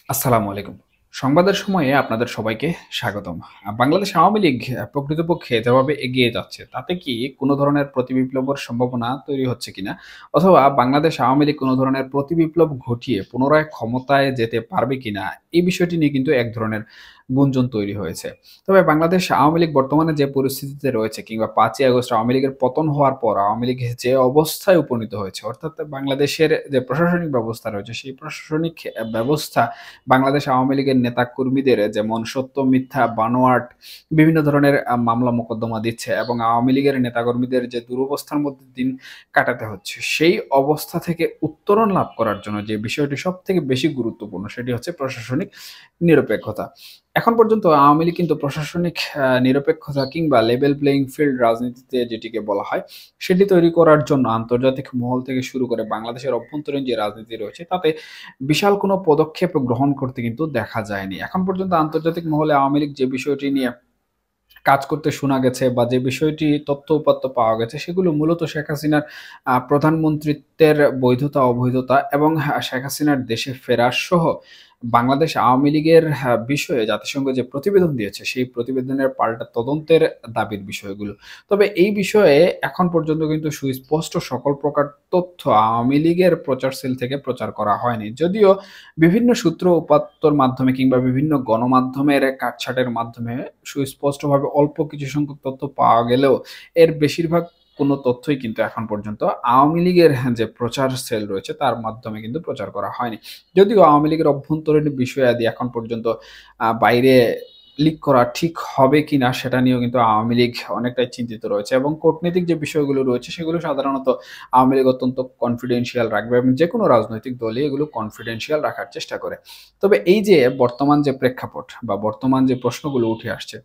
আসসালামু আলাইকুম। সংবাদের সময়ে আপনাদের সবাইকে স্বাগতম। বাংলাদেশ আওয়ামী লীগ প্রকৃতপক্ষে যেভাবে এগিয়ে যাচ্ছে, তাতে কি কোনো ধরনের প্রতিবিপ্লবের সম্ভাবনা তৈরি হচ্ছে কিনা? অথবা বাংলাদেশ আওয়ামী লীগ কোনো ধরনের প্রতিবিপ্লব ঘটিয়ে পুনরায় ক্ষমতায় যেতে পারবে কিনা? এই বিষয়টি নিয়ে কিন্তু এক ধরনের গুঞ্জন তৈরি হয়েছে। তবে বাংলাদেশ আওয়ামী লীগ বর্তমানে যে পরিস্থিতিতে রয়েছে কিংবা ৫ই আগস্ট আওয়ামী লীগের পতন হওয়ার পর আওয়ামী লীগ যে অবস্থায় উপনীত হয়েছে, অর্থাৎ বাংলাদেশের যে প্রশাসনিক ব্যবস্থা রয়েছে, সেই প্রশাসনিক ব্যবস্থা বাংলাদেশ আওয়ামী লীগের নেতাকর্মীদের যেমন সত্য মিথ্যা বানোয়াট বিভিন্ন ধরনের মামলা মোকদ্দমা দিচ্ছে এবং আওয়ামী লীগের নেতাকর্মীদের যে দুরবস্থার মধ্যে দিন কাটাতে হচ্ছে, সেই অবস্থা থেকে উত্তরণ লাভ করার জন্য যে বিষয়টি সবথেকে বেশি গুরুত্বপূর্ণ সেটি হচ্ছে প্রশাসনিক নিরপেক্ষতা। এখন পর্যন্ত আওয়ামী লীগ কিন্তু প্রশাসনিক নিরপেক্ষতা কিংবা লেভেল প্লেইং ফিল্ড রাজনীতিতে যেটিকে বলা হয়, সেটি তৈরি করার জন্য আন্তর্জাতিক মহল থেকে শুরু করে বাংলাদেশের অভ্যন্তরীণ যে রাজনীতি রয়েছে তাতে বিশাল কোনো পদক্ষেপ গ্রহণ করতে কিন্তু দেখা যায়নি। এখন পর্যন্ত আন্তর্জাতিক মহলে আওয়ামী লীগ যে বিষয়টি নিয়ে কাজ করতে শোনা গেছে বা যে বিষয়টি তথ্য-উপাত্ত পাওয়া গেছে সেগুলো মূলত শেখ হাসিনার প্রধানমন্ত্রিত্বের বৈধতা, অবৈধতা এবং শেখ হাসিনার দেশে ফেরা সহ বাংলাদেশ আওয়ামী লীগের বিষয়ে জাতিসংঘ যে প্রতিবেদন দিয়েছে সেই প্রতিবেদনের পাল্টা তদন্তের দাবির বিষয়গুলো। তবে এই বিষয়ে এখন পর্যন্ত কিন্তু সুস্পষ্ট সকল প্রকার তথ্য আওয়ামী লীগের প্রচার সেল থেকে প্রচার করা হয়নি। যদিও বিভিন্ন সূত্র উপাত্তর মাধ্যমে কিংবা বিভিন্ন গণমাধ্যমের কাটছাঁটের মাধ্যমে সুস্পষ্টভাবে অল্প কিছু সংখ্যক তথ্য পাওয়া গেলেও এর বেশিরভাগ কোনো তথ্যই কিন্তু এখন পর্যন্ত আওয়ামী লীগের যে প্রচার সেল রয়েছে তার মাধ্যমে কিন্তু প্রচার করা হয়নি। যদিও আওয়ামী লীগের অভ্যন্তরীণ বিষয়াদি এখন পর্যন্ত বাইরে লিক করা ঠিক হবে কিনা সেটা নিয়েও কিন্তু আওয়ামী লীগ অনেকটাই চিন্তিত রয়েছে এবং কূটনীতিক যে বিষয়গুলো রয়েছে সেগুলো সাধারণত আওয়ামী লীগ অত্যন্ত কনফিডেন্সিয়াল রাখবে এবং যেকোনো রাজনৈতিক দলই এগুলো কনফিডেন্সিয়াল রাখার চেষ্টা করে। তবে এই যে বর্তমান যে প্রেক্ষাপট বা বর্তমান যে প্রশ্নগুলো উঠে আসছে,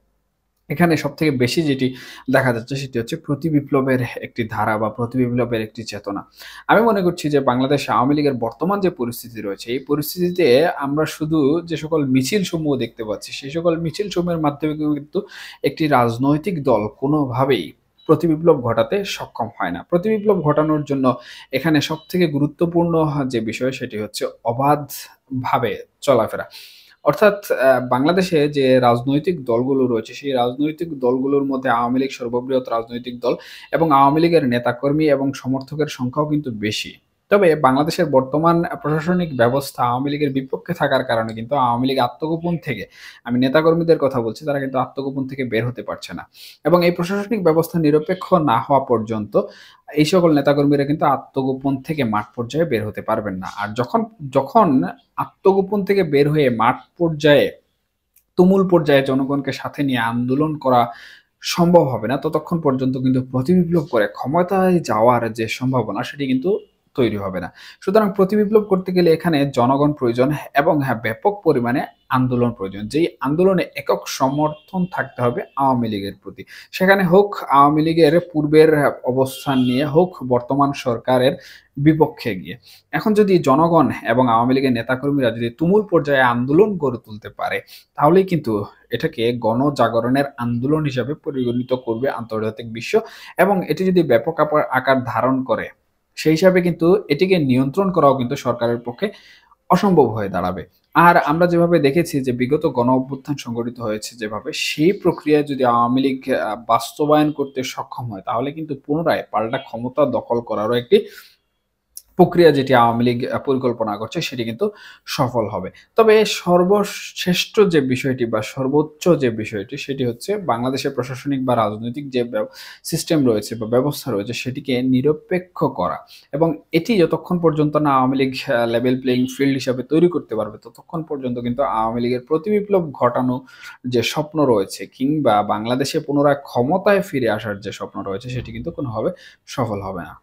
এখানে সবথেকে বেশি যেটি দেখা যাচ্ছে সেটি হচ্ছে প্রতিবিপ্লবের একটি ধারা বা প্রতিবিপ্লবের একটি চেতনা। আমি মনে করছি যে বাংলাদেশ আওয়ামী লীগের বর্তমান যে পরিস্থিতি রয়েছে, এই পরিস্থিতিতে আমরা শুধু যে সকল মিছিলসমূহ দেখতে পাচ্ছি, সেই সকল মিছিলসমূহের মাধ্যমে কিন্তু একটি রাজনৈতিক দল কোনোভাবেই প্রতিবিপ্লব ঘটাতে সক্ষম হয় না। প্রতিবিপ্লব ঘটানোর জন্য এখানে সবথেকে গুরুত্বপূর্ণ যে বিষয় সেটি হচ্ছে অবাধভাবে চলাফেরা। অর্থাৎ বাংলাদেশে যে রাজনৈতিক দলগুলো রয়েছে, সেই রাজনৈতিক দলগুলোর মধ্যে আওয়ামী লীগ সর্ববৃহৎ রাজনৈতিক দল এবং আওয়ামী লীগের নেতাকর্মী এবং সমর্থকের সংখ্যাও কিন্তু বেশি। তবে বাংলাদেশের বর্তমান প্রশাসনিক ব্যবস্থা আওয়ামী লীগের বিপক্ষে থাকার কারণে কিন্তু আওয়ামী লীগ আত্মগোপন থেকে, আমি নেতাকর্মীদের কথা বলছি, তারা কিন্তু আত্মগোপন থেকে বের হতে পারছে না। এবং এই প্রশাসনিক ব্যবস্থা নিরপেক্ষ না হওয়া পর্যন্ত এই সকল নেতাকর্মীরা কিন্তু আত্মগোপন থেকে মাঠ পর্যায়ে বের হতে পারবেন না। আর যখন যখন আত্মগোপন থেকে বের হয়ে মাঠ পর্যায়ে তুমুল পর্যায়ে জনগণকে সাথে নিয়ে আন্দোলন করা সম্ভব হবে না, ততক্ষণ পর্যন্ত কিন্তু প্রতিবিপ্লব করে ক্ষমতায় যাওয়ার যে সম্ভাবনা সেটি কিন্তু তৈরি হবে না। সুতরাং প্রতিবিপ্লব করতে গেলে এখানে জনগণ প্রয়োজন এবং হ্যাঁ, ব্যাপক পরিমাণে আন্দোলন প্রয়োজন। যেই আন্দোলনে একক সমর্থন থাকতে হবে আওয়ামী লীগের প্রতি। সেখানে হোক আওয়ামী লীগের পূর্বের অবস্থান নিয়ে, হোক বর্তমান সরকারের বিপক্ষে গিয়ে। এখন যদি জনগণ এবং আওয়ামী লীগের নেতাকর্মীরা যদি তুমুল পর্যায়ে আন্দোলন গড়ে তুলতে পারে, তাহলেই কিন্তু এটাকে গণজাগরণের আন্দোলন হিসাবে পরিগণিত করবে আন্তর্জাতিক বিশ্ব এবং এটি যদি ব্যাপক আকার ধারণ করে, সেই হিসাবে কিন্তু এটিকে নিয়ন্ত্রণ করাও কিন্তু সরকারের পক্ষে অসম্ভব হয়ে দাঁড়াবে। আর আমরা যেভাবে দেখেছি যে বিগত গণ-অভ্যুত্থান সংগঠিত হয়েছে যেভাবে, সেই প্রক্রিয়ায় যদি আওয়ামী লীগ বাস্তবায়ন করতে সক্ষম হয়, তাহলে কিন্তু পুনরায় পাল্টা ক্ষমতা দখল করারও একটি প্রক্রিয়া যেটি আওয়ামী লীগ পরিকল্পনা করছে সেটি কিন্তু সফল হবে। তবে সর্বশ্রেষ্ঠ যে বিষয়টি বা সর্বোচ্চ যে বিষয়টি সেটি হচ্ছে বাংলাদেশের প্রশাসনিক বা রাজনৈতিক যে সিস্টেম রয়েছে বা ব্যবস্থা রয়েছে সেটিকে নিরপেক্ষ করা এবং এটি যতক্ষণ পর্যন্ত না Awami League level playing field হিসাবে তৈরি করতে পারবে, ততক্ষণ পর্যন্ত কিন্তু আওয়ামী লীগের প্রতিবিপ্লব ঘটানো যে স্বপ্ন রয়েছে কিংবা বাংলাদেশে পুনরায় ক্ষমতায় ফিরে আসার যে স্বপ্ন রয়েছে সেটি কিন্তু কোনোভাবে সফল হবে না।